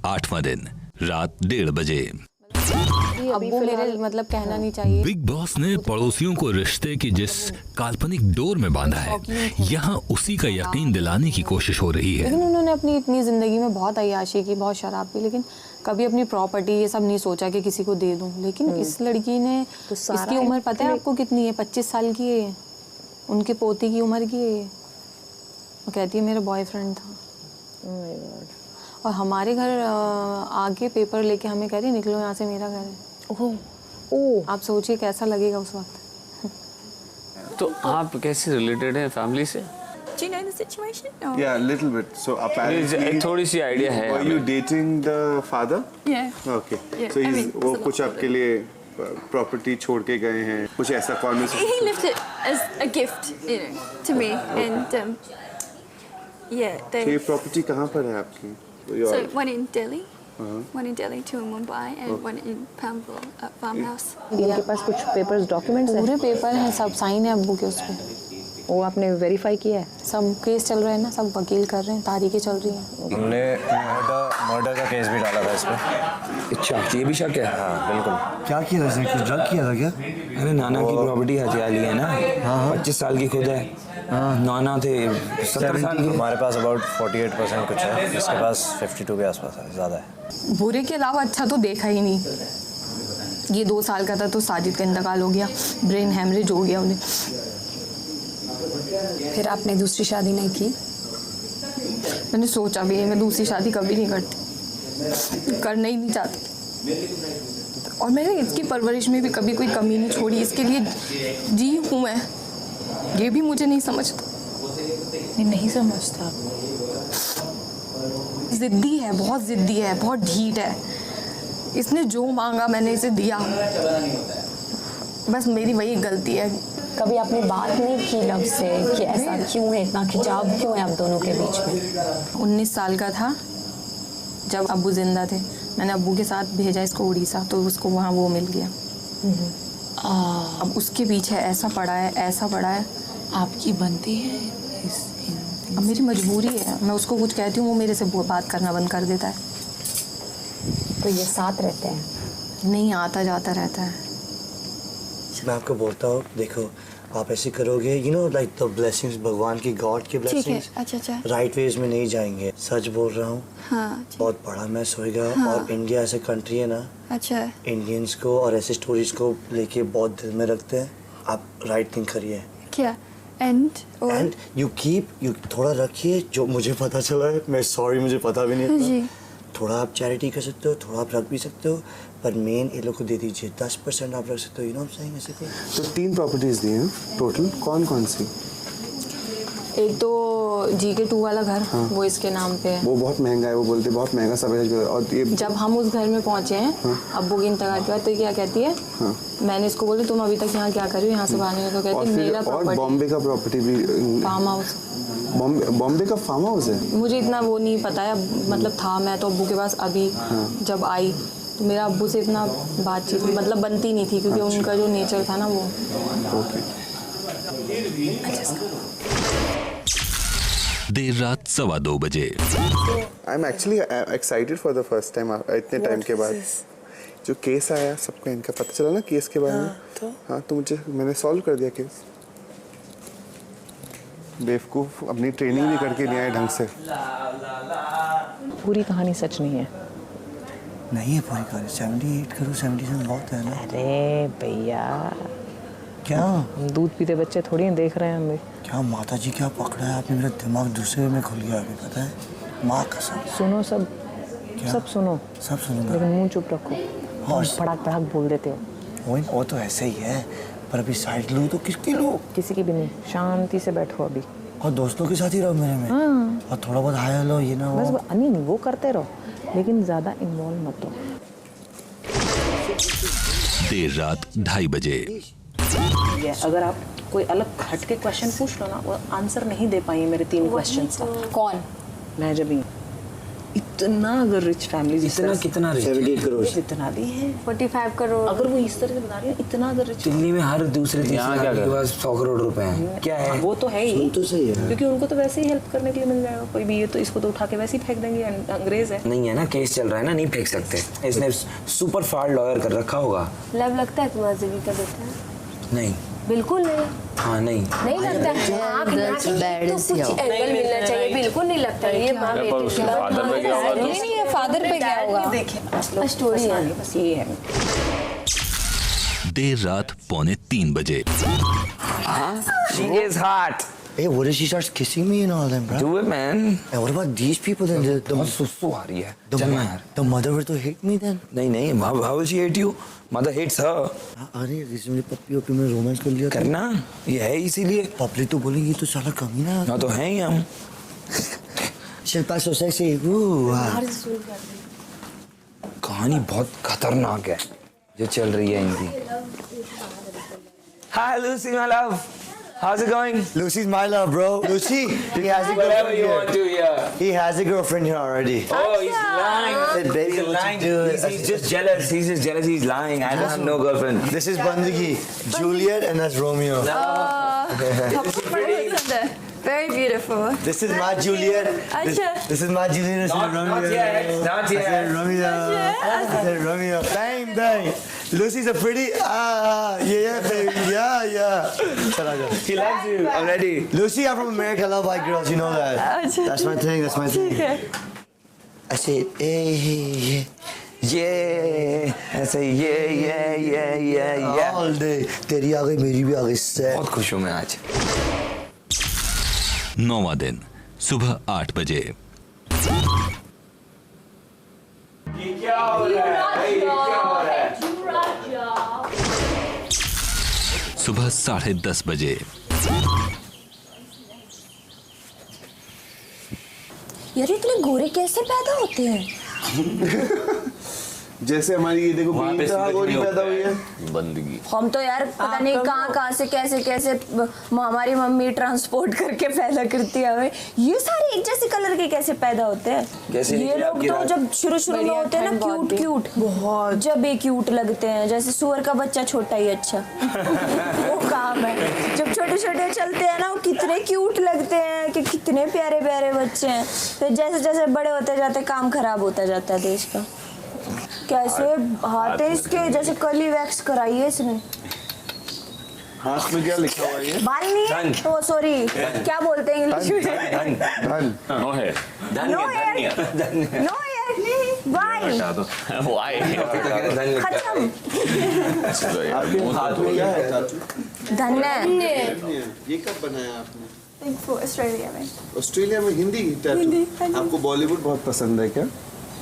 8वां दिन रात 1:30 बजे। अब वो मेरे मतलब कहना नहीं चाहिए। बिग बॉस ने पड़ोसियों को रिश्ते की जिस काल्पनिक डोर में बांधा है, यहाँ उसी का यकीन दिलाने की कोशिश हो रही है। लेकिन उन्होंने अपनी इतनी जिंदगी में बहुत अय्याशी की, बहुत शराब पी, लेकिन कभी अपनी प्रॉपर्टी ये सब नहीं सोचा कि किसी को दे दूं। लेकिन इस लड़की ने तो इसकी उम्र पता है आपको कितनी है? 25 साल की है। उनके पोती की उम्र की है। वो कहती है मेरा बॉयफ्रेंड था। और हमारे घर आगे पेपर लेके हमें कह रही निकलो यहाँ से, मेरा घर है। ओह, आप सोचिए कैसा लगेगा उस वक्त। तो आप कैसे रिलेटेड हैं फैमिली से? Do you know the situation? Or? Yeah, a little bit. So apparently, एक थोड़ी सी आइडिया है। Were you dating the father? Yeah. Okay. Yeah, So I he's mean, वो it's a कुछ lot आपके लिए प्रॉपर्टी छोड़ के गए हैं, कुछ ऐसा conversation? He left it as a gift, you know, to me, and yeah. तो ये प्रॉपर्टी कहाँ पर है आपकी? So one in Delhi, one in Delhi, two in Mumbai, and one in Palmville farmhouse. इनके पास कुछ पेपर्स डॉक्यूमेंट्स हैं? पूरे पेपर हैं, सब साइन है अब्बू के उस पर। वो आपने वेरीफाई किया है? सब केस चल रहे हैं ना, सब वकील कर रहे हैं, तारीखें चल रही हैं। हमने मर्डर का केस भी डाला था इस पर। अच्छा, ये भी शक है? हाँ बिल्कुल। क्या किया था? कुछ ड्रग किया था क्या? अरे नाना की प्रॉपर्टी हथिया ली है ना। हाँ 25 साल की खुद है। हाँ नाना थे 70 साल की। हमारे पास अबाउट 48% कुछ है, इसके पास 52 के आसपास है, ज़्यादा है। बुरे के अलावा अच्छा तो देखा ही नहीं। ये 2 साल का था तो साजिद का इंतकाल हो गया, ब्रेन हैमरेज हो गया उन्हें। फिर आपने दूसरी शादी नहीं की? मैंने सोचा भी मैं दूसरी शादी कभी नहीं करती, करना ही नहीं चाहती। और मैंने इसकी परवरिश में भी कभी कोई कमी नहीं छोड़ी, इसके लिए जी हूँ मैं। ये भी मुझे नहीं समझता। नहीं समझता। जिद्दी है, बहुत जिद्दी है, बहुत ढीठ है। इसने जो मांगा मैंने इसे दिया, बस मेरी वही गलती है। कभी आपने बात नहीं की लव से कि ऐसा क्यों है, इतना खिंचाव क्यों है आप दोनों के बीच में? 19 साल का था जब अब्बू जिंदा थे। मैंने अब्बू के साथ भेजा इसको उड़ीसा, तो उसको वहाँ वो मिल गया। अब उसके पीछे ऐसा पड़ा है, ऐसा पड़ा है। आपकी बनती है अब मेरी मजबूरी है, मैं उसको कुछ कहती हूँ वो मेरे से बात करना बंद कर देता है। तो ये साथ रहते हैं? नहीं, आता जाता रहता है। मैं आपको बोलता हूँ, देखो आप ऐसे करोगे, you know like the blessings, भगवान की गॉड की ब्लेसिंग्स अच्छा। राइट वेज में नहीं जाएंगे। सच बोल रहा हूँ। हाँ, बहुत बड़ा मैस होएगा। और इंडिया ऐसे कंट्री है ना, अच्छा, इंडियंस को और ऐसे स्टोरीज को लेके बहुत दिल में रखते हैं। आप राइट थिंग करिए। क्या? एंड यू थोड़ा रखिए। जो मुझे पता चला है, मैं सॉरी मुझे पता भी नहीं था। थोड़ा आप चैरिटी कर सकते हो, थोड़ा आप रख भी सकते हो, पर मेन ये लोग को दे दीजिए। 10% आप रख सकते हो। यू नो सही ऐसे कोई। तो 3 प्रॉपर्टीज दी हैं टोटल, कौन कौन सी? एक तो GK2 वाला घर, वो इसके नाम पे है। वो बहुत महंगा है, वो बोलते बहुत महंगा सब है। और ये जब हम उस घर में पहुंचे हैं अब्बू के इंतकाल के बाद, तो क्या कहती है, मैंने इसको बोला तुम अभी तक यहाँ क्या कर रही हो, यहाँ से बाहर निकलो। तो कहती मेरा और बॉम्बे का प्रॉपर्टी भी, फार्म हाउस। बॉम्बे का फार्म हाउस है? मुझे इतना वो नहीं पता है, मतलब था मैं तो अब्बू के पास अभी जब आई, तो मेरा अब्बू से इतना बातचीत मतलब बनती नहीं थी, क्योंकि उनका जो नेचर था ना वो। देर रात 2:15 बजे। I am actually excited for the first time इतने टाइम के बाद। जो केस आया सबको इनका पता चला ना केस के बारे में। हाँ तो मैंने सॉल्व कर दिया केस। बेवकूफ़ अपनी ट्रेनिंग भी करके नहीं आए ढंग से। पूरी कहानी सच नहीं है। नहीं है पूरी कहानी। 78 करो, 77 बहुत है ना। अरे भैया क्या? हम दूध पीते बच्चे थोड़ी हैं, देख रहे हैं हम भी। क्या माता जी क्या पकड़ा है आपने? मेरा दिमाग दूसरे में खुल गया अभी, पता है? माँ कसम। सुनो सब सुनो, सब सुनूंगा, लेकिन मुंह चुप रखो। और पड़ाक बोल देते हो। वो तो ऐसे ही है, पर अभी साइड लूँ तो किसकी लूँ? किसी की भी नहीं, शांति से बैठो अभी। और दोस्तों के साथ ही रहो मेरे में। और थोड़ा बहुत हाय हेलो ये ना बस नहीं वो करते रहो, लेकिन ज्यादा इन्वॉल्व मत हो। देर रात 2:30 बजे। अगर आप कोई अलग हट के क्वेश्चन पूछ लो ना, वो आंसर नहीं दे पाएंगे मेरे 3 क्वेश्चंस का। कौन? मैं जब इतना अगर रिच फैमिली इतना कितना रिच 78 करोड़ इतना भी है 45 करोड़। अगर वो इस तरह से बता रही है इतना अगर रिच दिल्ली में हर दूसरे तीसरे यहाँ क्या आदमी के कर- पास 100 करोड़ रुपए हैं। क्या है वो तो है ही तो सही है क्योंकि उनको तो वैसे ही हेल्प करने के लिए मिल जाएगा कोई भी। ये तो इसको तो उठा के वैसे ही फेंक देंगे, अंग्रेज है। नहीं है ना, केस चल रहा है ना, नहीं फेंक सकते। इसने सुपर फाड़ लॉयर कर रखा होगा। लब लगता है तुम्हारी जिंदगी का बेटा? नहीं, बिल्कुल नहीं। हाँ नहीं नहीं लगता है। आँख तो कुछ एंगल मिलना चाहिए, बिल्कुल नहीं लगता है। ये माँ पर बेटे उसके फादर पे क्या होगा तो नहीं ये फादर पे क्या होगा? देखिए स्टोरी है। बस ये है। देर रात 2:45 She is hot. Hey, what if she starts kissing me and all that, bro? Do it, man. And what about these people then? बहुत सुसु आ रही है। the, चल ना यार। the mother will to hate me then? नहीं नहीं, how will she hate you? Mother hates her. अरे रिसेंटली पप्पी ओपी में रोमांस कर लिया था। करना ये है इसीलिए। पब्लिक तो बोलेंगी तो साला कमीना है। ना तो हैं ही हम। Shilpa so sexy. कहानी बहुत खतरनाक है जो चल रही है इनकी। Hi Lucy, my love. How's it going? Lucy's my love, bro. Lucy, he has a Whatever girlfriend you want here. to, yeah. He has a girlfriend here already. Oh, he's lying. I said, baby, He's what lying. you do? He's just jealous. He's just jealous. He's lying. I don't have no girlfriend. This is Bandagi, Juliet, and that's Romeo. Very beautiful. This is my Juliet. This is my Juliet. This is Romeo. Not yet. Not I said yet. Romeo. I said Romeo. Bang, bang. Lucy's a pretty. Yeah, baby. Yeah. Chala ja. He loves you. I'm ready. Lucy, I'm from America. I love white girls. You know that. That's my thing. That's my thing. I said, hey. Yeah. ऐसे yeah. All day. तेरी आ गई, मेरी भी आ गई. Set. बहुत खुश हूँ मैं आज। 9वां दिन सुबह 8 बजे। सुबह 10:30 बजे। यार इतने गोरे कैसे पैदा होते हैं? जैसे हमारी ये देखो वहाँ पे बीवी सूरज गोरी नहीं पैदा उगता हुई है। है। बंदगी। हम तो यार पता नहीं कहाँ से कैसे हमारी मम्मी ट्रांसपोर्ट करके पैदा करती है हमें। ये सारे एक जैसे कलर के कैसे पैदा होते हैं? कैसे ये निकले लोग आपकी तो रात? जब शुरू में होते हैं ना क्यूट बहुत, जब ये क्यूट लगते हैं जैसे सुअर का बच्चा छोटा ही अच्छा। वो काम है जब छोटे चलते हैं ना वो कितने क्यूट लगते हैं कि कितने प्यारे बच्चे हैं। फिर जैसे जैसे बड़े होते जाते काम खराब होता जाता है देश का। कैसे हाथ है इसके जैसे कर्ली वैक्स कराई है इसने। हाथ में क्या लिखा हुआ है ये? बाल नहीं है ओ सॉरी क्या बोलते हैं इंग्लिश में? धन। नो है। No hair why why. खत्म। आपके हाथ में क्या है चाचू? धन है। ये कब बनाया आपने? ऑस्ट्रेलिया में। ऑस्ट्रेलिया में हिंदी टैटू। आपको बॉलीवुड बहुत पसंद है क्या?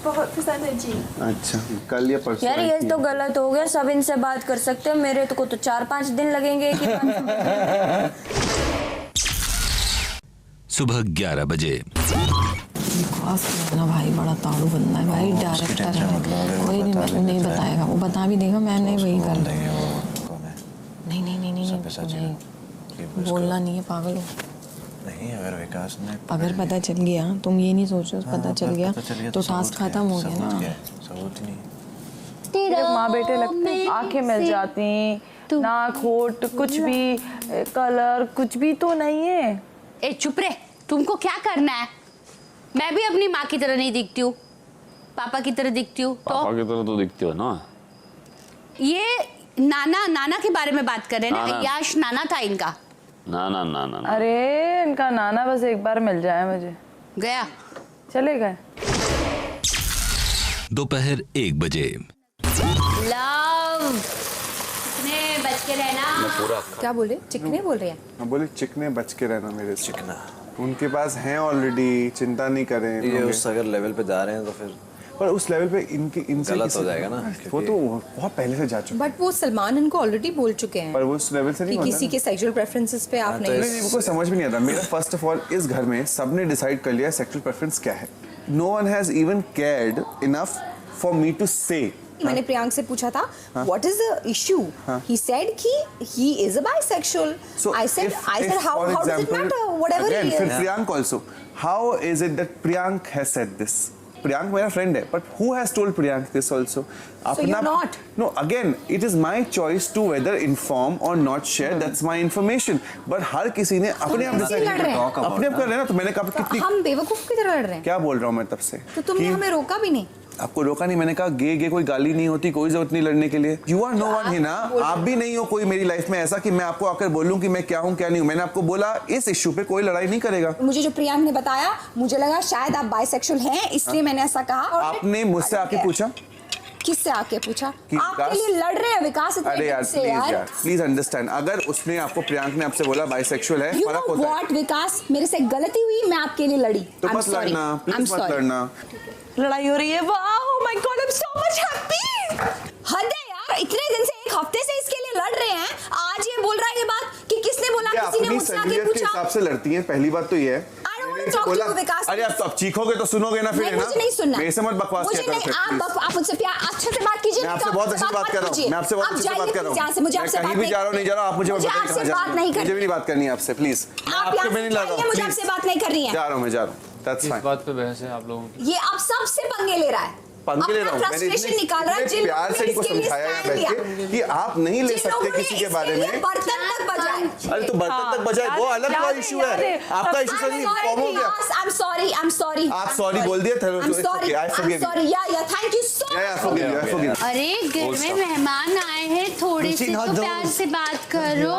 बहुत पसंद है जी। अच्छा, कल या परसों? यार ये तो गलत हो गया। सब इनसे बात कर सकते हैं, मेरे को तो 4-5 दिन लगेंगे कि सुबह 11 बजे। ना भाई बड़ा ताड़ू बंदा है भाई, डायरेक्टर है। कोई नहीं बताएगा, वो बता भी देगा मैंने वही कर नहीं बोलना नहीं है, पागल हो। नहीं अगर विकास ने अगर पता चल गया, तुम ये नहीं सोचो पता चल गया तो टास्क खत्म हो गया ना। सबूत नहीं। मेरे माँ बेटे लगते आंखें मिल जाती, नाक होठ कुछ भी कलर कुछ भी तो नहीं है। ए चुप रे, तुमको क्या करना है? मैं भी अपनी माँ की तरह नहीं दिखती हूँ, पापा की तरह दिखती हूँ। पापा की तरह तो दिखती हो ना। ये नाना के बारे में बात कर रहे हैं ना? यश नाना था इनका। ना। अरे इनका नाना बस एक बार मिल जाए मुझे। गया चले गए। दोपहर 1 बजे। लव ने बच के रहना। क्या बोले? चिकने बोल रहे हैं? हाँ बोले चिकने बच के रहना मेरे से। चिकना उनके पास हैं ऑलरेडी, चिंता नहीं करें। ये उस अगर लेवल पे जा रहे हैं तो फिर पर उस लेवल पे इनसे गलत हो जाएगा ना। वो तो बहुत पहले से जा चुके। बट वो सलमान इनको ऑलरेडी बोल चुके हैं पर वो उस लेवल से नहीं होता किसी के सेक्सुअल प्रेफरेंसेस पे आप नहीं वो समझ में नहीं आता। मेरा फर्स्ट ऑफ ऑल इस घर में सबने डिसाइड कर लिया सेक्सुअल प्रेफरेंस क्या है। No one has even cared enough for me to say. मैंने प्रियांक से पूछा था what is the issue, he said कि he is a bisexual. I said how does it matter whatever he is. फिर Priyank also, how is it that Priyank has said this? Priyank मेरा friend है, but who has told Priyank this also? you're not? No, again it is my choice to weather inform और not share, that's my information. But हर किसी ने अपने आप कैसे लड़ रहे हैं? अपने आप कर रहे हैं ना, तो मैंने कहा कितनी हम बेवकूफ की तरह लड़ रहे हैं। क्या बोल रहा हूँ मैं तब से? तो तुमने कि हमें रोका भी नहीं। आपको रोका नहीं, मैंने कहा गे कोई गाली नहीं होती, कोई जरूरत नहीं लड़ने के लिए। You are no one Hina, आप भी नहीं हो कोई मेरी लाइफ में ऐसा कि मैं आपको आकर बोलूं कि मैं क्या हूं क्या नहीं हूं। मैंने आपको बोला इस इश्यू पे कोई लड़ाई नहीं करेगा। मुझे जो प्रियांक ने बताया, मुझे लगा शायद आप बाइसेक्सुअल हैं, इसलिए मैंने ऐसा कहा। और आपने मुझसे आके पूछा? किससे आके पूछा? कि आपके लिए लड़ रहे हैं विकास। अरे यार प्लीज यार, प्लीज अंडरस्टैंड, अगर उसने आपको, प्रियांक ने आपसे बोला बाइसेक्सुअल है, You फर्क know होता है। what, विकास, मेरे से गलती हुई, मैं आपके लिए लड़ी। तो I'm मत sorry. लड़ना, I'm प्लीज मत sorry. लड़ना। लड़ाई हो रही है। Wow my God, I am so much happy. हद है यार, इतने दिन से, एक हफ्ते से इसके लिए लड़ रहे हैं, आज ये बोल रहा है ये बात कि किसने बोला, ये किसी ने अपनी मुझसे आके सहूलियत के पूछा। हिसाब से लड़ती हैं, पहली बात तो ये है। I don't want to talk to you, विकास। अरे आप चीखोगे तो सुनोगे ना फिर, नहीं, है ना? मुझे नहीं सुनना। मेरे से मत बकवास मुझे किया करो नहीं, फिर, आप मुझसे प्यार अच्छे से बात कीजिए। मैं आपसे बहुत अच्छे से बात कर रहा हूँ, मैं आपसे बहुत अच्छे से बात कर रहा हूँ। मुझे आपसे कहीं भी जा रहा हूँ नहीं जा रहा हूँ, आप मुझे मुझे बताइए आपसे कहाँ जा बात रहे नहीं हैं। करनी। मुझे भी नहीं बात करनी है आपसे, प्लीज। आप आपके में नहीं लड़ रहा हूँ, मुझे please। आपसे बात नहीं करनी है। जा रहा हूँ मैं, जा रहा हूँ, दैट्स फाइन। बात पे बहस है आप लोगों की। ये आप सबसे पंगे ले रहा है, पंगे ले रहा हूँ, मैंने फ्रस्ट्रेशन निकाल रहा है। इतने प्यार से इनको समझाया है बैठ के कि आप नहीं ले सकते किसी के बारे में। बर्तन तक बजाए। अरे तो बर्तन तक बजाए वो अलग का इशू है, आपका इशू सही फॉर्म हो गया। I'm sorry. आप सॉरी बोल दिए थे, I'm sorry. I'm sorry. Yeah, thank you so much. अरे घर में मेहमान आए हैं, थोड़े से तो प्यार से बात करो।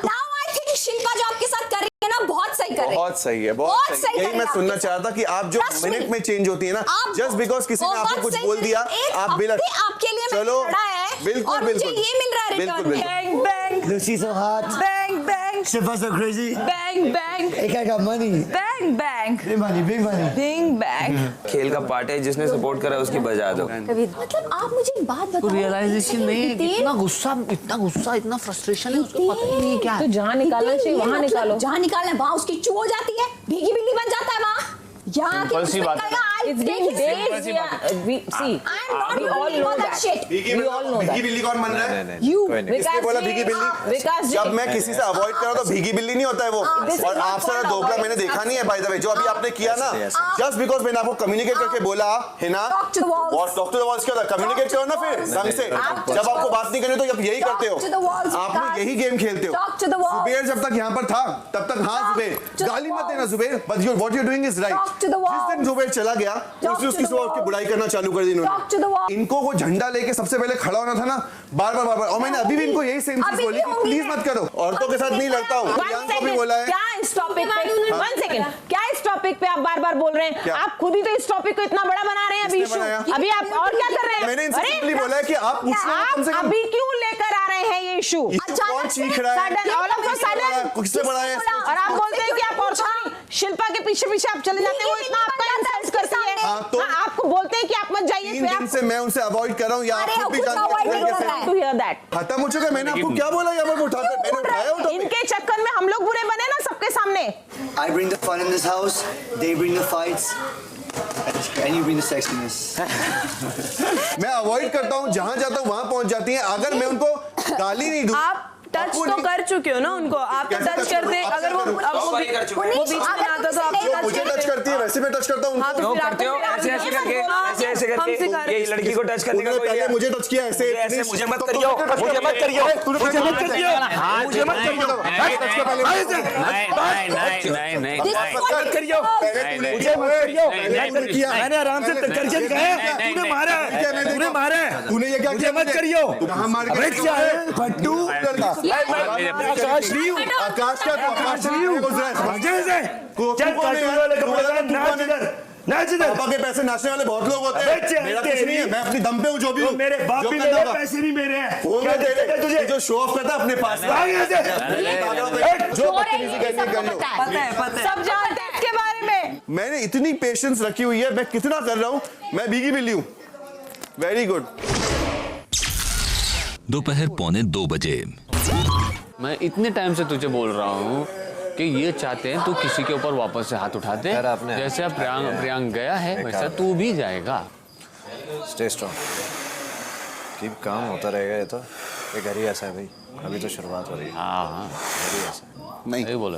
Now I think शिल्पा जो आपके साथ कर रही है ना, बहुत सही कर रही है। बहुत सही है, बहुत सही। यही मैं सुनना चाहता कि आप जो मिनट में चेंज होती है ना, जस्ट बिकॉज किसी ने आपको कुछ बोल दिया, आप आपके लिए चलो बिल्कुल और मुझे ये मिल रहा है रिटर्न में। Bang bang. Lucy so hot. Bang bang. Shifa so crazy. Bang bang. I got money. Bang bang. Big money, big money. Bing bang. खेल का पार्ट है, जिसने सपोर्ट करा उसकी बजा दो। मतलब आप मुझे एक बात बताओ, रियलाइजेशन नहीं है, इतना गुस्सा, इतना फ्रस्ट्रेशन है, उसको पता ही नहीं है क्या है। तो जहाँ निकालना चाहिए वहाँ निकालो। जहाँ निकालना है वहाँ उसकी चू हो जाती है, भीगी बिल्ली बन जाता है वहाँ। यहाँ Simple सी बात है। It's being based, see, we all know that. We all know that. भीगी बिल्ली कौन बन रहा है? You. किसने बोला भीगी बिल्ली? विकास जी, जब मैं किसी से अवॉइड कर रहा हूं तो भीगी बिल्ली नहीं होता है वो। और आपसे ना दोगला मैंने देखा नहीं है बाय द वे, जो अभी आपने किया ना, जस्ट बिकॉज मैंने आपको कम्युनिकेट करके बोला है ना, Talk to the walls. और टॉक टू द वॉल्स क्या होता है? कम्युनिकेट करो ना फिर ढंग से। जब आपको बात नहीं करनी तो आप यही करते Talk to the walls, हो, आप लोग यही गेम खेलते हो। Talk to the walls. Zuber जब तक यहाँ पर था तब तक हाँ जुबेर, to the गाली मत देना walls. Zubair, but what you doing is right. Talk to the जिस दिन जुबेर चला गया उसने उसकी सुबह उठ के बुराई करना चालू कर दी Talk to the इन्होंने। wall. इनको वो झंडा लेके सबसे पहले खड़ा होना था ना, बार बार, और मैंने अभी भी इनको यही सेम चीज अभी बोली भी कि होंगी प्लीज मैं। मत करो, औरतों के साथ नहीं लड़ता हूँ, प्रियांक को भी बोला है। क्या इस टॉपिक पे, वन सेकंड, क्या इस टॉपिक पे आप बार बार बोल रहे हैं? क्या? आप खुद ही तो इस टॉपिक को इतना बड़ा बना रहे हैं अभी किसने इशू। बनाया? अभी आप और क्या कर रहे हैं? मैंने इनसे अरे, सिंपली बोला है कि आप पूछ लो कम से आप कम। अभी क्यों लेकर आ रहे हैं ये इशू? कौन चीख रहा है? Sudden, all of a sudden, किससे बड़ा है? और आप बोलते हैं कि आप और शिल्पा के पीछे पीछे आप चले जाते हैं, वो इतना आपका इंसल्ट करती है। हाँ, तो आपको बोलते हैं कि आप मत जाइए, 3 दिन से मैं उनसे अवॉइड कर रहा हूँ, या आप खुद भी जानते हैं तरीके से। To hear that. खत्म हो चुका, मैंने आपको क्या बोला? यहाँ पर उठाकर मैंने उठाया उठा इनके चक्कर में हम लोग बुरे बने ना सबके सामने। I bring the fun in this house, they bring the fights, and you bring the sexiness. मैं अवॉइड करता हूँ, जहाँ जाता हूँ वहाँ पहुँच जाती हैं। अगर मैं उनको गाली नहीं दूँ, आप टच तो कर चुके हो ना उनको, आप तो टच करते, अगर वो बीच में आता तो आप जो मुझे टच करती है वैसे मैं टच करता हूँ हाँ, तो उनको। फिर आप करते हो ऐसे ऐसे करके, ऐसे ऐसे हम सिखा करके, रहे ये लड़की को टच करने का उन्होंने कोई पहले मुझे टच किया ऐसे, ऐसे मुझे मत करियो, मुझे मत करियो, मुझे मत करियो, मुझे मत करियो, नहीं मत करियो, मुझे मत करियो, मैंने आराम से करके दिखाया, तूने मारा है, तूने मारा है, तूने ये क्या किया? मत करियो, अबे क्या है फट्टू, आकाश नहीं हूँ, आकाश का तो आकाश नहीं हूँ, मजे से चल कार्टून वाले कपड़े लगा, नाच इधर, नाच इधर। पापा के पैसे नाचने वाले बहुत लोग होते हैं, मेरा कुछ नहीं है, मैं अपनी दम पे हूँ, जो भी हूँ। मेरे बाप जो भी करना मेरे होगा। पैसे नहीं मेरे हैं, वो क्या मैं तेरे दिक्कत है तुझे? जो शो ऑफ करता है अपने पास, जो बदतमीजी करनी कर लो। पता है सब जानते हैं इसके बारे में। मैंने इतनी पेशेंस रखी हुई है, मैं कितना कर रहा हूँ, मैं भीगी बिल्ली हूँ। Very good. दोपहर 1:45 बजे। मैं इतने टाइम से तुझे बोल रहा हूँ कि ये चाहते हैं तू किसी के ऊपर वापस से हाथ उठा दे। जैसे अब प्रियांक गया है वैसा तू भी जाएगा। स्टे स्ट्रॉन्ग, कीप काम, होता रहेगा ये तो, ये घर ही ऐसा है भाई, अभी तो शुरुआत हो रही है। हाँ घर ही ऐसा है। नहीं बोला,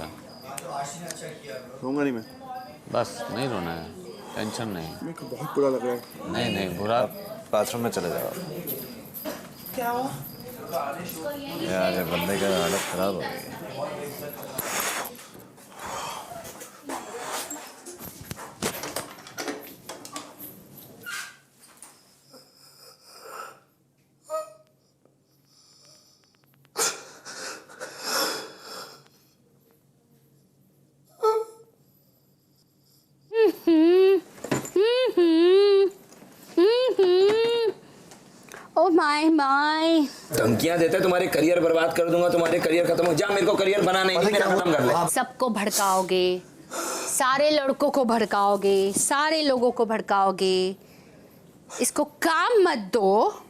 रोऊंगा नहीं मैं, बस नहीं रोना है। टेंशन नहीं। मेरे को बहुत बुरा लग रहा है। नहीं नहीं बुरा। बाथरूम में चले जाओ। क्या हुआ? यार बंदे का हालत खराब हो गई है। ओ माय माय, धमकियां देते तुम्हारे करियर बर्बाद कर दूंगा, तुम्हारे करियर खत्म हो जा, मेरे को करियर बनाना ही मेरा खत्म कर ले। सबको भड़काओगे, सारे लड़कों को भड़काओगे, सारे लोगों को भड़काओगे। इसको काम मत दो,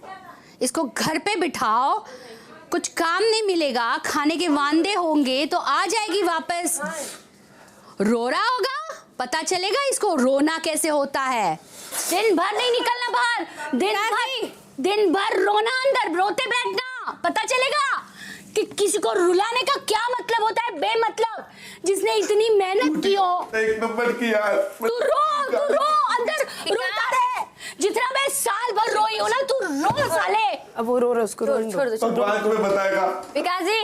इसको घर पे बिठाओ, कुछ काम नहीं मिलेगा, खाने के वांदे होंगे तो आ जाएगी वापस। रो रहा होगा, पता चलेगा इसको रोना कैसे होता है। दिन भर नहीं निकलना बाहर, दिन भर रोना अंदर, रोते बैठना, पता चलेगा कि किसी को रुलाने का क्या मतलब होता है, बेमतलब, जिसने इतनी मेहनत की हो। एक नंबर की यार। तू रो अंदर रोता रहे, जितना मैं साल भर रोई हूँ ना, तू रो साले। अब वो रो रहा, उसको छोड़ दो। भगवान तुम्हें बताएगा। विकास जी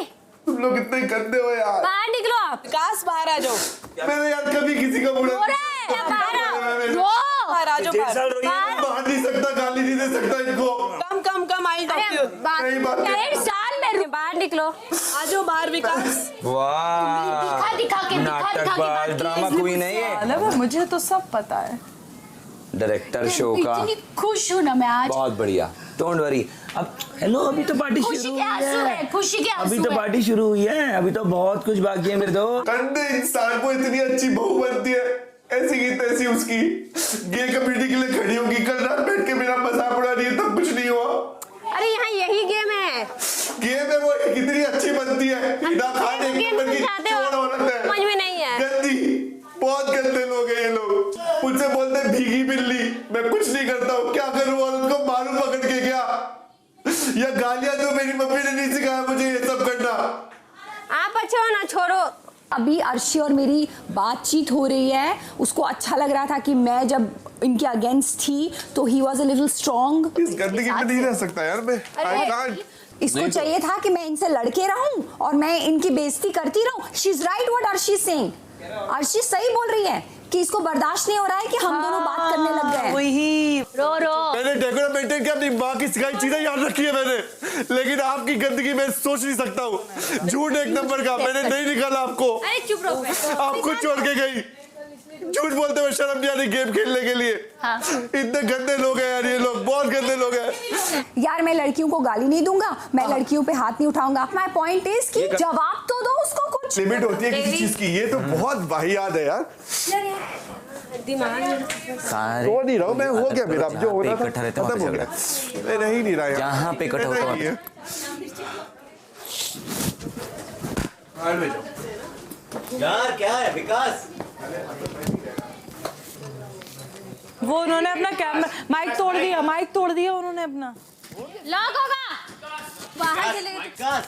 तुम लोग इतने गंदे हो यार। बाहर निकलो आप। विकास बाहर आ जाओ। मैंने यार कभी किसी का बुरा रो रहा है, बाहर आओ, रो बाहर आ जाओ। बाहर नहीं सकता, गाली नहीं दे सकता इनको। कम आई साल में बाहर निकलो। आ जाओ बाहर विकास। वाह दिखा के नाटकबाज, ड्रामा क्वीन है ये। मुझे तो सब पता है। डायरेक्टर शो का। इतनी खुश हूँ ना मैं आज। बहुत बढ़िया, डोंट वरी। अब हेलो, अभी तो पार्टी खुशी शुरू के हुई आंसू है। है, खुशी के आंसू अभी तो है। पार्टी शुरू हुई है, अभी तो बहुत कुछ बाकी है मेरे दोस्त। गंदे इंसान को इतनी अच्छी बहू बनती है, ऐसी की तैसी उसकी गे कम्युनिटी के लिए खड़ी होगी। कल रात बैठ के मेरा मजाक उड़ा रही है, तब कुछ नहीं हुआ। अरे यहाँ यही गेम है। गेम है वो, कितनी अच्छी बनती है। हिना खान एक नंबर की चोर औरत है। समझ में नहीं है। गंदी, बहुत गंदे लोग हैं ये लोग। मुझसे बोलते हैं भीगी बिल्ली, मैं कुछ नहीं करता हूँ, क्या करूँ, और उनको मारूं पकड़ के क्या, या गालियां तो मेरी मम्मी ने नहीं सिखाया मुझे ये सब करना। आप अच्छा हो ना, छोड़ो। अभी अर्शी और मेरी बातचीत हो रही है, उसको अच्छा लग रहा था कि मैं जब इनके अगेंस्ट थी तो he was a little strong. इस गंदगी में नहीं रह सकता यार मैं। I can't। इसको चाहिए था कि मैं इनसे लड़के रहूं और मैं इनकी बेइज्जती करती रहूं। She is right what Arshi is saying. Arshi सही बोल रही है कि इसको बर्दाश्त नहीं हो रहा है कि हम दोनों बात करने लग गए। वही रो मैंने डेकोरम मेंटेन किया, अपनी माँ की सिखाई चीजें याद रखी है मैंने, लेकिन आपकी गंदगी मैं सोच नहीं सकता हूँ। झूठ एक नंबर का, मैंने नहीं निकाला आपको। अरे चुप रहो। आप खुद छोड़ के गई। झूठ बोलते हुए शर्म नहीं आ रही गेम खेलने के लिए। हाँ। इतने गंदे लोग हैं यार ये लोग, बहुत गंदे लोग हैं। यार मैं लड़कियों को गाली नहीं दूंगा, मैं लड़कियों पे हाथ नहीं उठाऊंगा। माय पॉइंट इज कि जवाब तो दो उसको कुछ। लिमिट होती है किसी चीज की, ये तो बहुत वाहियात है यार। सारे रो नहीं रहा हूँ मैं, हो गया मेरा, जो हो रहा था इकट्ठा रहते खत्म हो गया। मैं रह ही नहीं रहा यार। जहाँ पे इकट्ठा होता है यार क्या है विकास? वो उन्होंने अपना कैमरा माइक तोड़ दिया उन्होंने अपना। लॉक होगा, बाहर चले गए।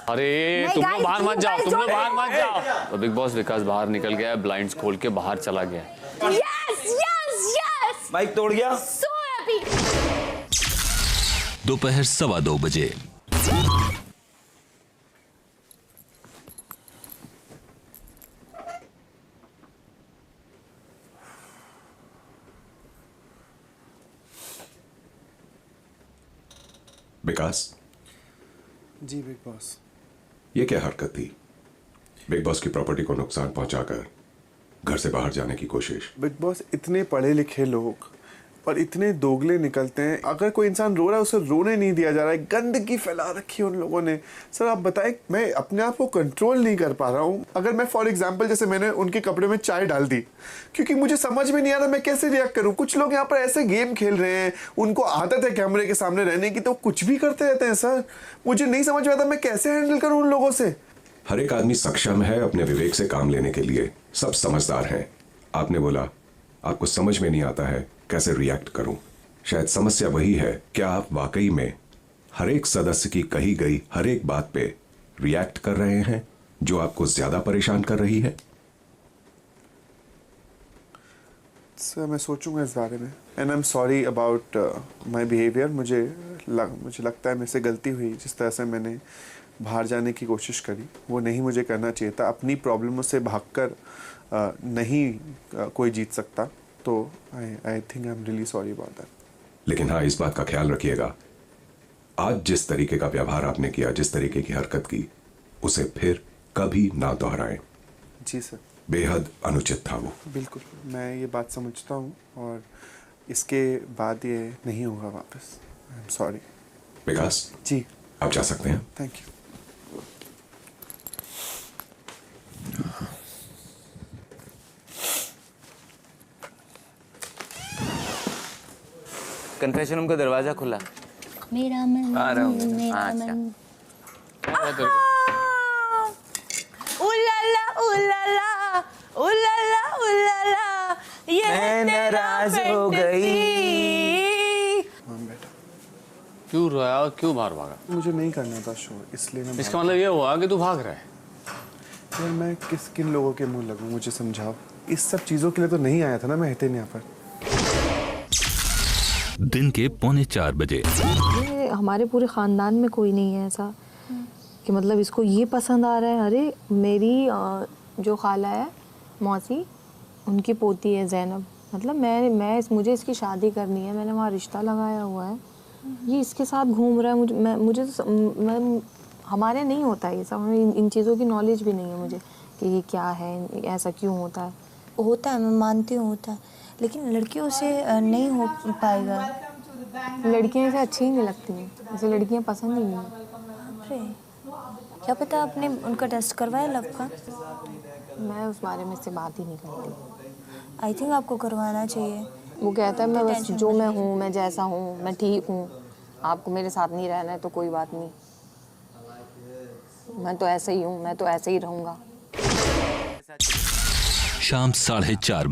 अरे तुम लोग बाहर मत जाओ, तुम लोग बाहर मत जाओ। तो बिग बॉस विकास बाहर निकल गया, ब्लाइंड्स खोल के बाहर चला गया। यस यस यस, माइक तोड़ गया। So happy. दोपहर 2:15 बजे। विकास जी बिग बॉस, ये क्या हरकत थी? बिग बॉस की प्रॉपर्टी को नुकसान पहुंचाकर घर से बाहर जाने की कोशिश। बिग बॉस इतने पढ़े लिखे लोग और इतने दोगले निकलते हैं। अगर कोई इंसान रो रहा है उसे रोने नहीं दिया जा रहा है। गंदगी फैला रखी है उन लोगों ने। सर आप बताएं, मैं अपने आप को कंट्रोल नहीं कर पा रहा हूँ। अगर मैं फॉर एग्जांपल जैसे मैंने उनके कपड़े में चाय डाल दी, क्योंकि मुझे समझ में नहीं आ रहा मैं कैसे रिएक्ट करूँ। कुछ लोग यहाँ पर ऐसे गेम खेल रहे हैं, उनको आदत है कैमरे के सामने रहने की, तो कुछ भी करते रहते हैं। सर मुझे नहीं समझ में आता मैं कैसे हैंडल करूँ उन लोगों से। हर एक आदमी सक्षम है अपने विवेक से काम लेने के लिए, सब समझदार हैं। आपने बोला आपको समझ में नहीं आता है कैसे रिएक्ट करूं। शायद समस्या वही है, क्या आप वाकई में हर एक सदस्य की कही गई हर एक बात पे रिएक्ट कर रहे हैं जो आपको ज्यादा परेशान कर रही है? सर मैं सोचूंगा इस बारे में and I am sorry about my behaviour. मुझे लगता है मेरे से गलती हुई। जिस तरह से मैंने बाहर जाने की कोशिश करी वो नहीं मुझे करना चाहिए था। अपनी प्रॉब्लमों से भागकर नहीं कोई जीत सकता। तो I think I am really sorry about that. लेकिन हाँ, इस बात का ख्याल रखिएगा, आज जिस तरीके का व्यवहार आपने किया, जिस तरीके की हरकत की, उसे फिर कभी ना दोहराएं। जी सर। बेहद अनुचित था वो। बिल्कुल, मैं ये बात समझता हूँ और इसके बाद ये नहीं होगा वापस। I am sorry. विकास जी, आप जा सकते हैं। Thank you. कन्फेशन रूम का दरवाजा खुला। मेरा मन आ रहा हूँ। मेरा अच्छा। मन। उलाला उलाला उलाला उलाला ये मैं नाराज हो गई। क्यों रोया और क्यों बाहर भागा? मुझे नहीं करना था शो, इसलिए मैं इसका मतलब ये हुआ कि तू भाग रहा है। यार मैं किन लोगों के मुंह लगूं, मुझे समझाओ। इस सब चीजों के लिए तो नहीं आया था ना मैं हितेन यहाँ पर। दिन के 3:45 हमारे पूरे ख़ानदान में कोई नहीं है ऐसा कि मतलब इसको ये पसंद आ रहा है। अरे मेरी जो खाला है मौसी, उनकी पोती है ज़ैनब। मतलब मुझे इसकी शादी करनी है। मैंने वहाँ रिश्ता लगाया हुआ है। ये इसके साथ घूम रहा है। मुझे हमारे नहीं होता है ये सब। हमें इन चीज़ों की नॉलेज भी नहीं है मुझे कि ये क्या है, ऐसा क्यों होता है। होता है, मैं मानती हूँ होता है, लेकिन लड़कियों से नहीं हो पाएगा। लड़कियाँ ऐसे अच्छी ही नहीं लगती हैं, ऐसे लड़कियाँ पसंद ही नहीं हैं। अरे क्या पता आपने उनका टेस्ट करवाया लव का? मैं उस बारे में से बात ही नहीं करती। आई थिंक आपको करवाना चाहिए। वो कहता है मैं बस जो मैं हूँ, मैं जैसा हूँ, मैं ठीक हूँ। आपको मेरे साथ नहीं रहना है तो कोई बात नहीं, मैं तो ऐसे ही हूँ, मैं तो ऐसे ही रहूँगा। शाम 4:30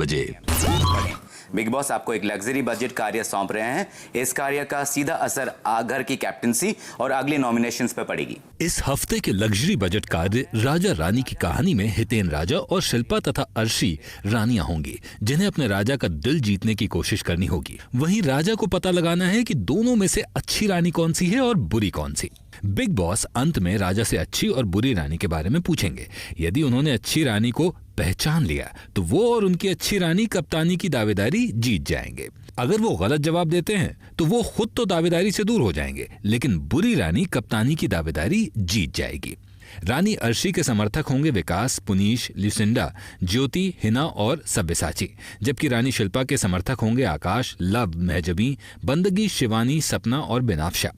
बिग बॉस आपको एक लग्जरी बजट कार्य सौंप रहे हैं। इस कार्य का सीधा असर घर की कैप्टनसी और अगले नॉमिनेशंस पर पड़ेगी। इस हफ्ते के लग्जरी बजट कार्य राजा रानी की कहानी में हितेन राजा और शिल्पा तथा अर्शी रानियां होंगी, जिन्हें अपने राजा का दिल जीतने की कोशिश करनी होगी। वहीं राजा को पता लगाना है कि दोनों में से अच्छी रानी कौन सी है और बुरी कौन सी। बिग बॉस अंत में राजा से अच्छी और बुरी रानी के बारे में पूछेंगे। यदि उन्होंने अच्छी रानी को पहचान लिया तो वो और उनकी अच्छी रानी कप्तानी की दावेदारी जीत जाएंगे। अगर वो गलत जवाब देते हैं तो वो खुद तो दावेदारी से दूर हो जाएंगे, लेकिन बुरी रानी कप्तानी की दावेदारी जीत जाएगी। रानी अर्शी के समर्थक होंगे विकास, पुनीश, लुसिंडा, ज्योति, हिना और सब्यसाची, जबकि रानी शिल्पा के समर्थक होंगे आकाश, लव, महजबी, बंदगी, शिवानी, सपना और बिनाफ्शा।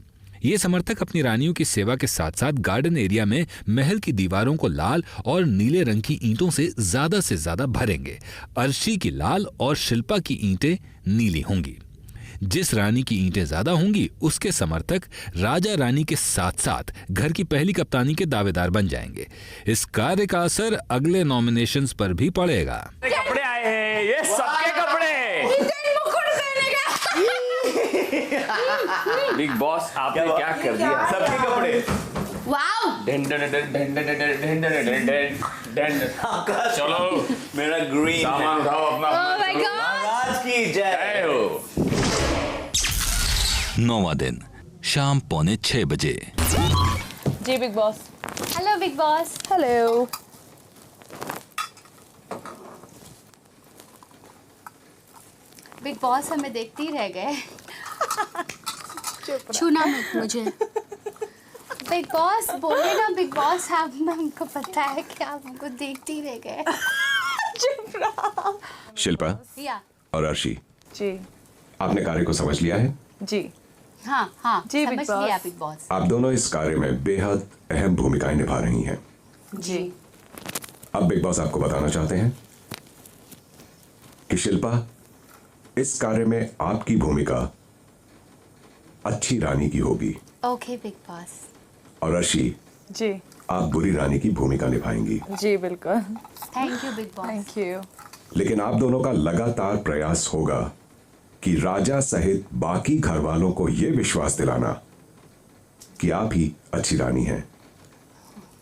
ये समर्थक अपनी रानियों की सेवा के साथ साथ गार्डन एरिया में महल की दीवारों को लाल और नीले रंग की ईंटों से ज्यादा भरेंगे। अर्शी की लाल और शिल्पा की ईंटें नीली होंगी। जिस रानी की ईंटें ज्यादा होंगी उसके समर्थक राजा रानी के साथ साथ घर की पहली कप्तानी के दावेदार बन जाएंगे। इस कार्य का असर अगले नॉमिनेशंस पर भी पड़ेगा। कपड़े आए हैं, ये सबके कपड़े। बिग बॉस आपने क्या कर दिया? सबके कपड़े। वाओ! चलो मेरा ग्रीन सामान उठाओ अपना। Oh my God! महाराज की जय हो। 9वां दिन शाम 5:45 जी Bigg Boss. Hello Bigg Boss. Hello. Bigg Boss हमें देखते ही रह गए। छूना मत मुझे। बिग बॉस बोले ना, बिग बॉस आप, हमको पता है कि आप हमको देखते ही रह गए। चुप रहो। शिल्पा या और अर्शी, जी आपने कार्य को समझ लिया है? जी हाँ जी, समझ बिग बॉस। लिया बिग बॉस। आप दोनों इस कार्य में बेहद अहम भूमिकाएं निभा रही हैं। जी। अब बिग बॉस आपको बताना चाहते हैं कि शिल्पा, इस कार्य में आपकी भूमिका अच्छी रानी की होगी। Okay big boss. और अर्शी जी, आप बुरी रानी की भूमिका निभाएंगी। जी बिल्कुल। Thank you big boss. Thank you. लेकिन आप दोनों का लगातार प्रयास होगा कि राजा सहित बाकी घर वालों को यह विश्वास दिलाना कि आप ही अच्छी रानी हैं।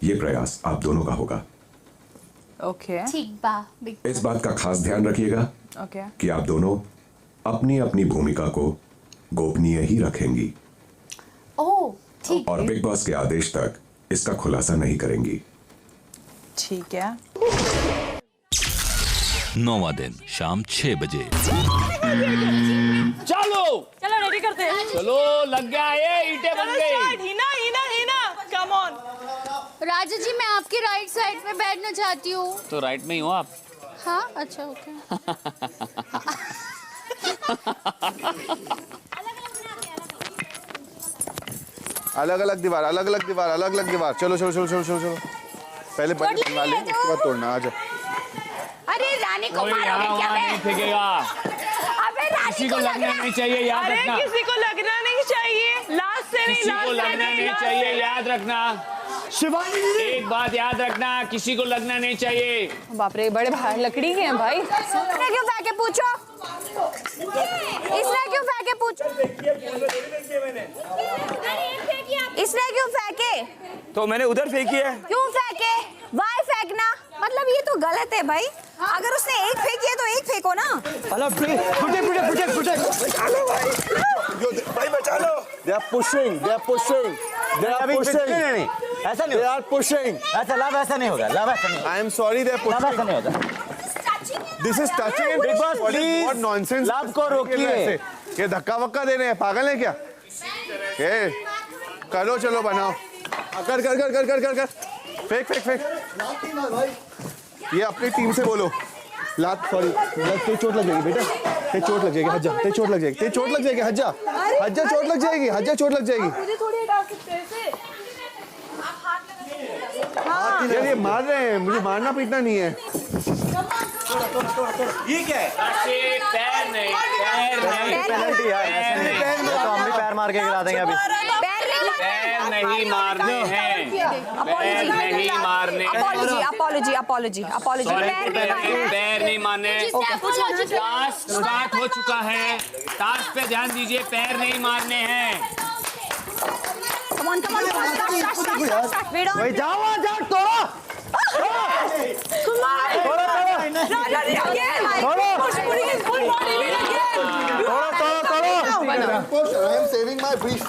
यह प्रयास आप दोनों का होगा। ओके ठीक बा बिग इस बात का खास ध्यान रखिएगा ओके कि आप दोनों अपनी अपनी भूमिका को गोपनीय ही रखेंगी ओह ठीक और बिग बॉस के आदेश तक इसका खुलासा नहीं करेंगी। ठीक है। 9वां दिन शाम 6 बजे। चलो चलो रेडी करते हैं। चलो लग गया ये ईंटें बन गई। Hina Hina Hina come on. राजा जी मैं आपकी राइट साइड पे बैठना चाहती हूँ। तो राइट में ही हो आप। हाँ अच्छा ओके। अलग अलग दीवार, अलग अलग दीवार, अलग अलग दीवार। चलो चलो चलो चलो चलो चलो। पहले बड़ी बना ले, उसके बाद तोड़ना। आ जा। अरे रानी को कोई मारोगे यहाँ क्या वहाँ नहीं बे? फेंकेगा। अबे रानी किसी को लगना नहीं चाहिए, याद अरे रखना। किसी को लगना नहीं चाहिए। लास्ट से नहीं, किसी लास्ट को से लगना नहीं चाहिए, याद रखना। शिवानी दीदी, एक बात याद रखना, किसी को लगना नहीं चाहिए। बाप रे बड़े भाई लकड़ी के हैं भाई। इसने क्यों फेंके पूछो? इसने क्यों फेंके पूछो? इसने क्यों फेंके? तो मैंने उधर फेंकी है। क्यों फेंके? वाई फेंकना मतलब ये तो गलत है भाई। अगर उसने एक फेंकी है तो एक फेंको ना। भाई बचा लो। They are pushing. They are pushing. They are pushing. ऐसा नहीं, They are pushing. ऐसा लाभ ऐसा नहीं होगा, लाभ ऐसा नहीं, I am sorry, they are लाभ ऐसा pushing. नहीं होगा। This is touching and Big Boss, what please. nonsense. लाभ को रोकिए। ये धक्का वक्का दे रहे हैं, पागल है क्या? ये करो, चलो बनाओ। कर कर कर कर कर कर कर। फेंक फेंक फेंक। ये अपनी टीम से बोलो। लात सॉरी, तेरी चोट लग जाएगी बेटा, तेरी चोट लग जाएगी, हट जा, तेरी चोट लग जाएगी, तेरी चोट लग जाएगी, हट जा, हट जा, चोट लग जाएगी, हट जा, चोट लग जाएगी। मुझे थोड़ी हटा सकते हैं इसे। यार ये मार रहे हैं, मुझे मारना पीटना नहीं है। ये क्या है? पैर नहीं, पैर नहीं, पेनल्टी यार, ऐसा नहीं है। ये तो हम भी पैर मार के गिरा देंगे अभी। पैर नहीं मारने हैं, पैर नहीं मारने हैं। Apology apology apology apology. पैर नहीं मारने। टास्क स्टार्ट हो चुका है, टास्क पे ध्यान दीजिए, पैर नहीं मारने हैं। Come on, come on, come on, start. We don't. जाओ जाओ तोड़ो। I am saving my brief.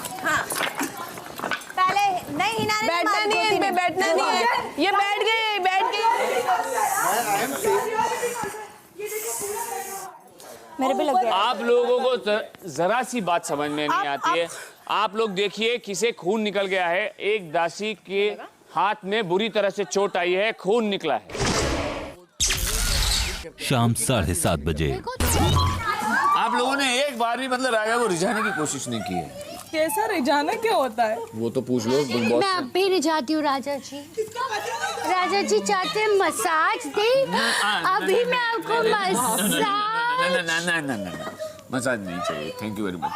पहले नहीं हिना ने बैठना नहीं है इनपे, बैठना नहीं है। ये बैठ गए, बैठ गए। मेरे भी लग गया। आप लोगों को जरा सी बात समझ में नहीं आती है। आप लोग देखिए, किसे खून निकल गया है। एक दासी के हाथ में बुरी तरह से चोट आई है, खून निकला है। शाम 7:30 बजे। आप लोगों ने एक बार भी मतलब राजा को रिझाने की कोशिश नहीं की है। कैसा रिझाना क्या होता है? वो तो पूछ लो बिग बॉस मैं अब भी रिझाती हूँ राजा जी। राजा जी चाहते हैं मसाज दे, अभी मैं आपको मसाज नहीं चाहिए, थैंक यू वेरी मच।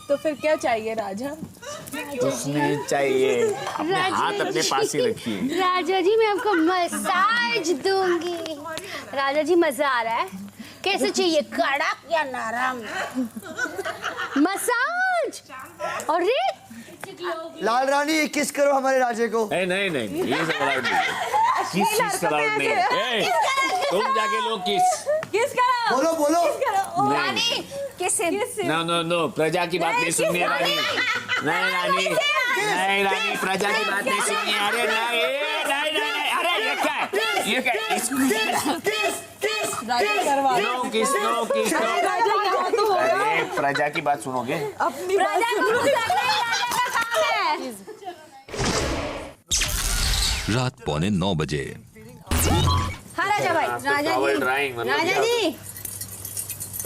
तो फिर क्या चाहिए राजा? कुछ नहीं चाहिए, अपने हाथ अपने पास ही रखिए। राजा जी मैं आपको मसाज दूंगी। राजा जी मजा आ रहा है? कैसे चाहिए, कड़क या नरम? मसाज। और लाल रानी किस करो हमारे राजे को। नहीं नहीं नहीं, ये सब अलाउड नहीं, किस चीज से अलाउड नहीं है। तुम जाके लोग किस करो? बोलो बोलो। नहीं, किस नो नो नो, प्रजा की बात नहीं सुननी है रानी। नहीं रानी, नहीं रानी, प्रजा की बात नहीं सुननी है। अरे नहीं नहीं नहीं, अरे ये क्या है, ये क्या है? नो किस, नो किस, नो। अरे प्रजा की बात सुनोगे? अपनी बात सुनो। रात 8:45 बजे। हाँ राजा भाई, राजा जी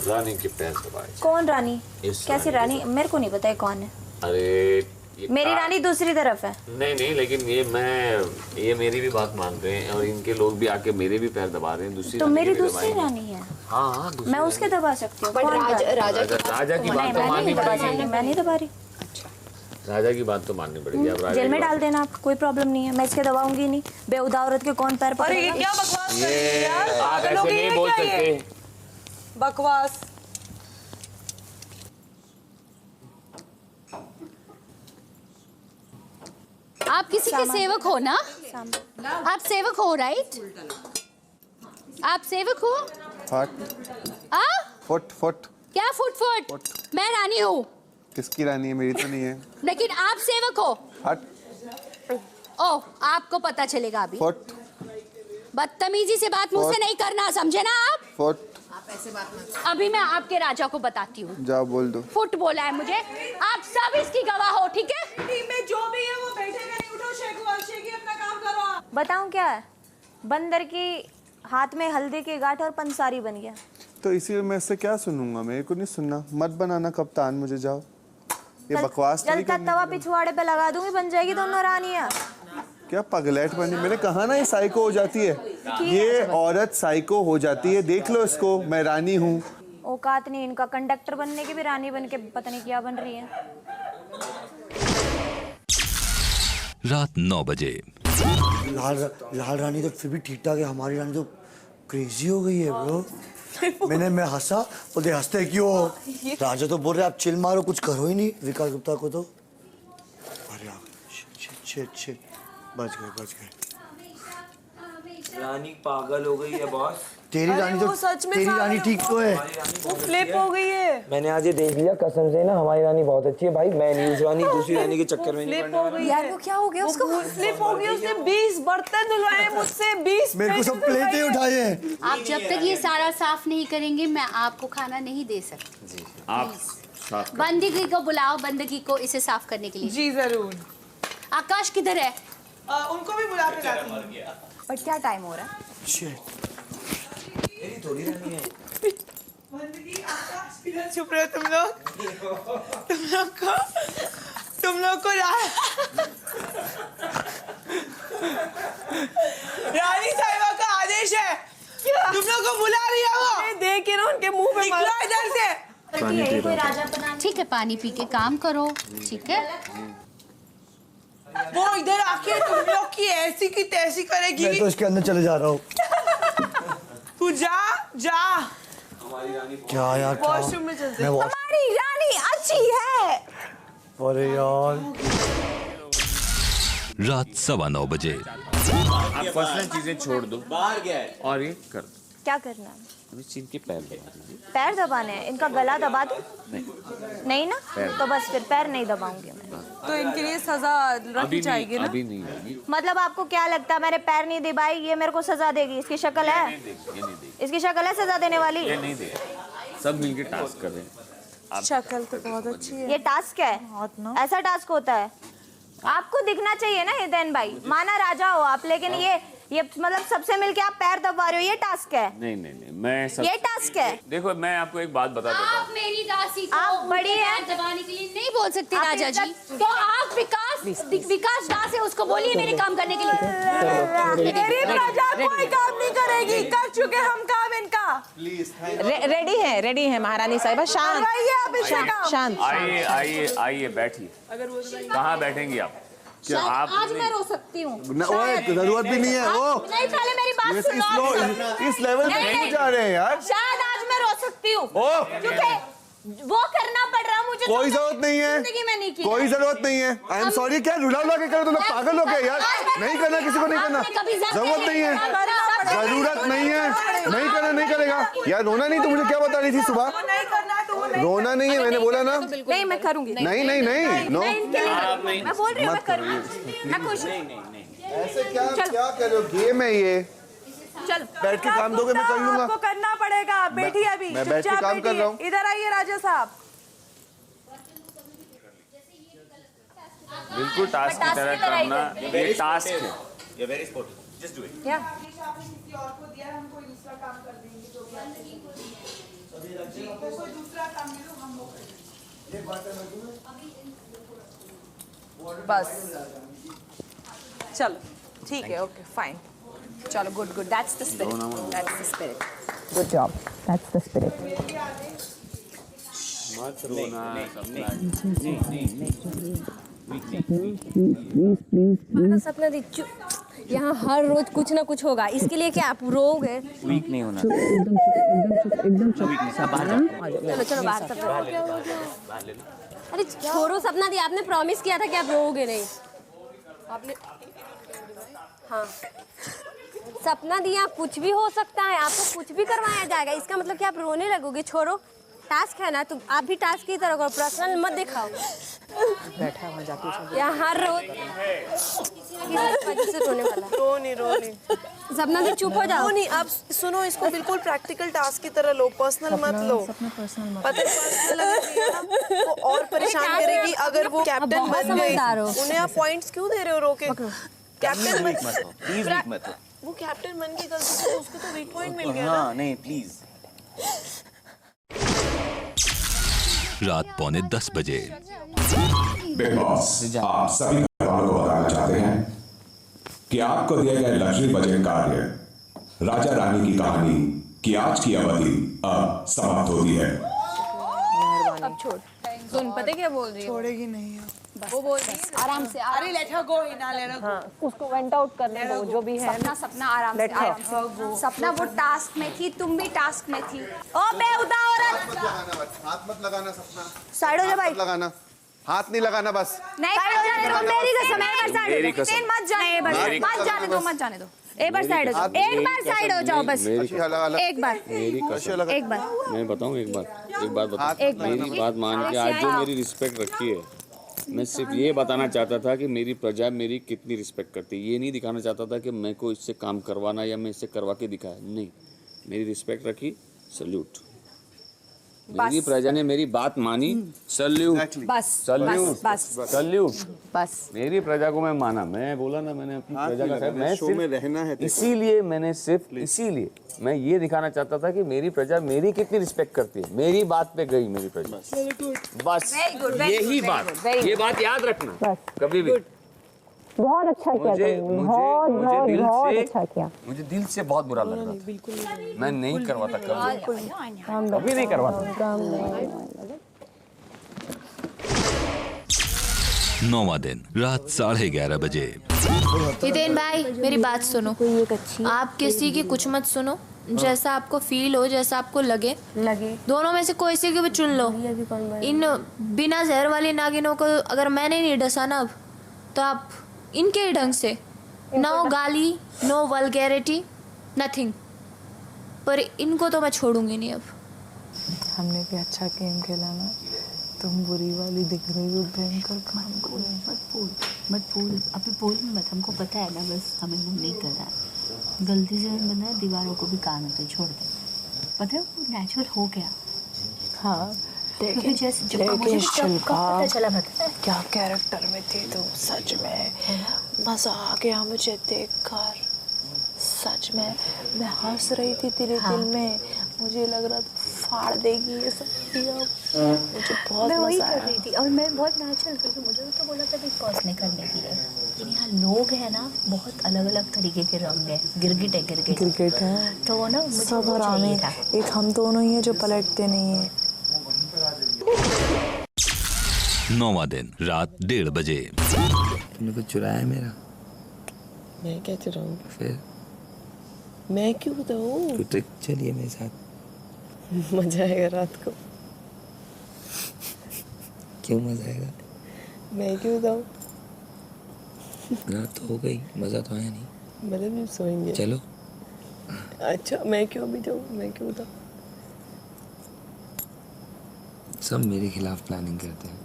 रानी के पैर दबाए। कौन रानी? इस कैसी रानी? मेरे को नहीं पता है कौन है। अरे मेरी रानी दूसरी तरफ है। नहीं नहीं, लेकिन ये मेरी भी बात मानते हैं और इनके लोग भी आके मेरे भी पैर दबा रहे हैं। दूसरी तो रानी मेरी के भी दूसरी दबाएंगे। रानी है। हाँ मैं उसके दबा सकती हूँ। राजा की बात तो माननी पड़ेगी। मैं नहीं दबा रही। राजा की बात तो माननी पड़ेगी। अब राजा जेल में की डाल देना आप, कोई प्रॉब्लम नहीं है। मैं इसके दबाऊंगी नहीं। बेहुदा औरत के कौन पैर अरे ये पकड़ेगा? क्या बकवास कर बात- रही है यार? ये आप पागल हो ऐसे गई नहीं है बोल क्या ये? सकते। बकवास। आप किसी के सेवक हो ना? आप सेवक हो राइट? आप सेवक हो? आ? फुट क्या फुट? मैं रानी हूँ। किसकी रानी है? मेरी तो नहीं है। लेकिन आप सेवक हो। हट। ओह, आपको पता चलेगा अभी। फुट। बदतमीजी से बात मुझसे नहीं करना, समझे ना आप? फुट। आप ऐसे बात मत। अभी मैं आपके राजा को बताती हूँ। जाओ बोल दो। फुट बोला है मुझे। आप सब इसकी गवाह हो, ठीक है? टीम में जो भी है वो बैठेगा नहीं, उठो शेखी अपना काम करो। बताऊं क्या है? बंदर की हाथ में हल्दी की गांठ और पंसारी बन गया। तो इसीलिए मैं इससे क्या सुनूंगा? मेरे को नहीं सुनना। मत बनाना कप्तान मुझे, जाओ। ये बकवास तो नहीं जलता करनी। तवा पिछवाड़े पे लगा दूंगी, बन जाएगी दोनों रानियां। क्या पगलेट बनी? मैंने कहा ना ये साइको हो जाती है। ये औरत साइको हो जाती है, देख लो इसको। मैं रानी हूँ। औकात नहीं इनका, कंडक्टर बनने की भी रानी बन के पता नहीं क्या बन रही है। रात 9 बजे। लाल रानी तो फिर भी ठीक ठाक है, हमारी रानी तो क्रेजी हो गई है ब्रो। मैं हंसा, बोलते हंसते क्यों? राजा तो बोल रहे आप चिल मारो, कुछ करो ही नहीं विकास गुप्ता को तो। अरे शिट बच गए। रानी पागल हो गई है बॉस। तेरी रानी तो तेरी रानी ठीक तो है, वो फ्लिप हो गई है। मैंने आज ये देख लिया कसम से ना, हमारी रानी बहुत अच्छी है भाई। मैं न्यूज रानी दूसरी रानी के चक्कर में नहीं फ्लिप हो गई यार। वो क्या हो गया उसको? फ्लिप हो गई, उसने 20 बर्तन धुलवाए मुझसे, 20 मेरे को सब प्लेटें उठाए हैं। आप जब तक ये सारा साफ नहीं करेंगे मैं आपको खाना नहीं दे सकती। जी आप साफ बंदगी को बुलाओ, बंदगी को इसे साफ करने के लिए। जी जरूर। आकाश किधर है? उनको भी बुला के लाती हूं। पर क्या टाइम हो रहा है? थोड़ी रानी है। चुप रहो तुम लोग को रानी साहिबा का आदेश है। तुम लोग को बुला रही है वो। देख के ना उनके मुंह पे निकलो इधर से। कोई राजा बना। ठीक है, पानी पी के काम करो, ठीक है? वो इधर आके तुम लोग की ऐसी की तैसी करेगी। मैं तो इसके अंदर चले जा रहा हूँ। तू जा। क्या यार, वॉशरूम में चलते। हमारी रानी अच्छी है। अरे यार। रात 9:15 बजे। आप पर्सनल चीजें छोड़ दो, बाहर गया है और ये कर दो। क्या करना है? अभी चीन के पैर दबा दीजिए। पैर दबाने हैं? इनका गला दबा दूं? नहीं ना? पैर। तो बस फिर पैर नहीं दबाऊंगी मैं। तो इनके लिए सजा रखी जाएगी ना? अभी नहीं होगी। मतलब आपको क्या लगता है मैंने पैर नहीं दबाई ये मेरे को सजा देगी? इसकी शक्ल है? ये नहीं देगी। इसकी शक्ल है सजा देने वाली? ये नहीं देगी। सब मिलके टास्क कर रहे हैं। शक्ल तो बहुत अच्छी है। ये टास्क है? ऐसा टास्क होता है? आपको दिखना चाहिए ना हितेन भाई, माना राजा हो आप, लेकिन ये मतलब सबसे मिलके आप पैर दबा रहे हो, ये टास्क है? नहीं मैं सब ये टास्क है? देखो मैं आपको एक बात बता देता हूँ। आप मेरी दासी को आप बड़ी उनके हैं। पैर दबाने के लिए नहीं बोल सकते आप राजा जी। इज्जत- तो आप विकास दास है, उसको बोलिए मेरे काम करने के लिए। गरीब राजा कोई काम नहीं करेगी, कर चुके हम काम इनका। रेडी है महारानी साहिबा। शांत। आइए बैठिए। कहाँ बैठेंगे आप? क्या आप आज मैं रो सकती हूँ। जरूरत भी नहीं है। ओ नहीं, पहले मेरी बात सुनो। इस लेवल पे क्यों जा रहे हैं यार? शायद आज मैं रो सकती हूँ क्योंकि वो करना पड़ रहा मुझे। कोई जरूरत नहीं है, जिंदगी में नहीं की। कोई जरूरत नहीं है। I am sorry. क्या रुला के करो? तो लोग पागल हो गए यार। नहीं करना, किसी को नहीं करना, जरूरत नहीं है, जरूरत नहीं है। नहीं करना, नहीं करेगा यार। रोना नहीं। तो मुझे क्या बता रही थी सुबह? रोना नहीं है, मैंने बोला ना। नहीं मैं करूंगी। नहीं नो। मैं बोल रही हूँ मैं करूंगी। मैं खुश ऐसे क्या कर रहे हो? गेम है ये। चल बैठ के काम दोगे, मैं कर लूंगा। आपको करना पड़ेगा। बैठी अभी। मैं बैठ के काम कर रहा हूँ। इधर आइए राजा साहब। बिल्कुल टास्क की तरह करना, ये टास्क है। You're very sporty. Just do it. क्या? बस चलो ठीक है। Okay fine. चलो good that's the spirit. Good job. That's the spirit. मत रोना। सपना दी यहाँ हर रोज कुछ ना कुछ होगा, इसके लिए क्या आप रोओगे? वीक नहीं होना। चलो बाहर सब। अरे छोड़ो सपना दी, आपने प्रॉमिस किया था कि आप रोओगे नहीं। आपने हाँ सपना दिया कुछ भी हो सकता है, आपको कुछ भी करवाया जाएगा। इसका मतलब कि आप रोने लगोगे। छोड़ो, टास्क है ना, तुम आप भी टास्क की तरह करो, पर्सनल मत दिखाओ। बैठा वहाँ जाके यहाँ हर रोज किसी वजह से रोने वाला है। रो नहीं सपना दी चुप हो जाओ। नहीं, आप सुनो, इसको बिल्कुल प्रैक्टिकल टास्क की तरह लो, पर्सनल मत लो। पता है पर्सनल अगर वो और परेशान करेगी। अगर वो कैप्टन बन गई, उन्हें आप पॉइंट्स क्यों दे रहे हो रोके? कैप्टन प्लीज वीक मत हो। वो कैप्टन बन गई गलती से, उसको तो वीक पॉइंट मिल गया ना। हाँ नहीं प्लीज। रात 9:45 बजे। बिग बॉस, आप सभी घरवालों को बताना चाहते हैं कि आपको दिए गए लग्जरी बजट कार्य राजा रानी की कहानी की आज की अवधि अब समाप्त होती है। अब छोड़। सुन, पता क्या बोल रही है? छोड़ेगी नहीं वो बोल रही है आराम से। अरे लेट हर गो, इना ले रहा। हाँ, उसको वेंट आउट करने दो, जो भी है। सपना सपना आराम से, आराम से। सपना वो टास्क में थी, तुम भी टास्क में थी। ओ बेहुदा औरत, हाथ मत लगाना सपना। साइड हो जा भाई। लगाना, हाथ नहीं लगाना बस। नहीं जाने दो, मेरी कसम है। एक बार साइड मेरी हो कसम। जाओ। मत जाने, मत जाने दो, मत जाने दो। एक बार साइड हो जाओ, एक बार साइड हो जाओ बस। एक बार, एक बार। मैं बताऊं एक बात बताऊं। मेरी बात मान के आज जो मेरी रिस्पेक्ट रखी है, मैं सिर्फ ये बताना चाहता था कि मेरी प्रजा मेरी कितनी रिस्पेक्ट करती है। ये नहीं दिखाना चाहता था कि मैं को इससे काम करवाना या मैं इससे करवा के दिखाया। नहीं, मेरी रिस्पेक्ट रखी, सल्यूट। मेरी प्रजा ने मेरी बात मानी, सल्यूट। बस सल्यूट, बस सल्यूट। बस मेरी प्रजा को मैं माना। मैं बोला ना, मैंने अपनी प्रजा का साथ, मैं शो में रहना है। इसीलिए मैंने सिर्फ इसीलिए मैं ये दिखाना चाहता था कि मेरी प्रजा मेरी कितनी रिस्पेक्ट करती है। मेरी बात पे गई मेरी प्रजा। बस यही बात, ये बात याद रखना कभी भी। बहुत अच्छा किया तुमने, बहुत अच्छा किया। मुझे दिल से बहुत बुरा लग रहा था। मैं नहीं करवाता कभी नहीं करवाता। 9वां दिन, रात 11:30 बजे। हितेन भाई, मेरी बात सुनो। आप किसी की कुछ मत सुनो, जैसा आपको फील हो, जैसा आपको लगे। दोनों में से कोई से भी चुन लो। इन बिना जहर वाली नागिनों को अगर मैंने नहीं डसा ना अब, तो आप इनके ही ढंग से, नो गाली, नो वल्गैरिटी, नथिंग। पर इनको तो मैं छोड़ूंगी नहीं अब। हमने भी अच्छा गेम खेला ना, तुम बुरी वाली दिख रही हो, भयंकर काम को। मत बोल, अभी बोल मत। हमको पता है ना, बस हमें वो नहीं करना है। गलती से बना, दीवारों को भी कान होते छोड़ दे। पता है वो नेचुरल हो गया। हाँ, क्योंकि जैसे जब मुझे पता चला, पता है क्या कैरेक्टर में थी तुम, सच में मजा आ गया मुझे देखकर। सच में मैं हंस रही थी तेरे दिल में, मुझे लग रहा था फाड़ देगी ये सब। मुझे बहुत मजा आया। कर रही थी और मैं बहुत नेचुरल, क्योंकि मुझे तो बोला था बिग बॉस ने करने के लिए। लेकिन यहाँ लोग हैं ना, बहुत अलग अलग तरीके के रंग हैं। गिरगिट है, क्रिकेट है तो ना मुझे सब वो हराने। चाहिए था। एक हम दोनों ही है जो पलटते नहीं है। 9वां दिन, रात 1:30 बजे। तुमने कुछ चुराया मेरा? मैं क्या चुराऊं? फिर मैं क्यों बताऊं? तू तो चलिए मेरे साथ। मजा आएगा रात को। क्यों मजा आएगा? मैं क्यों बताऊं? रात तो हो गई, मजा तो आया नहीं। मतलब हम सोएंगे। चलो। अच्छा, मैं क्यों अभी जाऊं? मैं क्यों बताऊं? सब मेरे खिलाफ प्लानिंग करते हैं,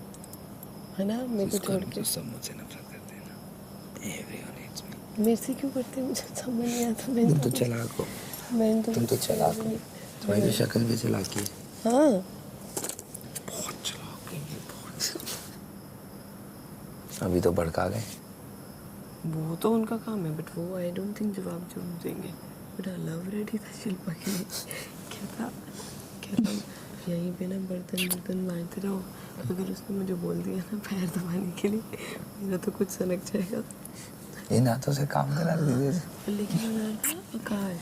है ना? मेरे को छोड़ के सब मुझसे नफरत करते हैं ना। Everyone hates me। मेरे से क्यों करते हैं? मुझे समझ नहीं आता। तुम तो चालाक हो। तुम तो चालाक हो। तुम्हारी तो शक्ल भी चालाकी है। हाँ, बहुत चालाक है ये, बहुत। अभी तो भड़का गए। वो तो उनका काम है, बट वो आई डोंट थिंक जवाब जरूर देंगे। बट लव रेडी था शिल्पा के लिए। क्या था यहीं पे ना बर्तन मारते रहो। अगर उसने मुझे बोल दिया ना पैर दबाने के लिए, मेरा तो कुछ सनक जाएगा। इन हाथों से काम करा रही थी। लेकिन आकाश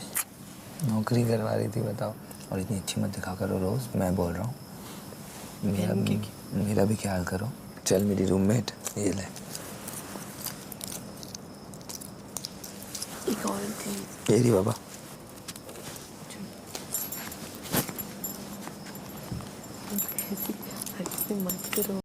नौकरी करवा रही थी, बताओ। और इतनी अच्छी मत दिखा करो रोज, मैं बोल रहा हूँ। मेरा भी ख्याल करो। चल मेरी रूममेट, ये ले। एक और थी। तेरी बाबा। मत करो।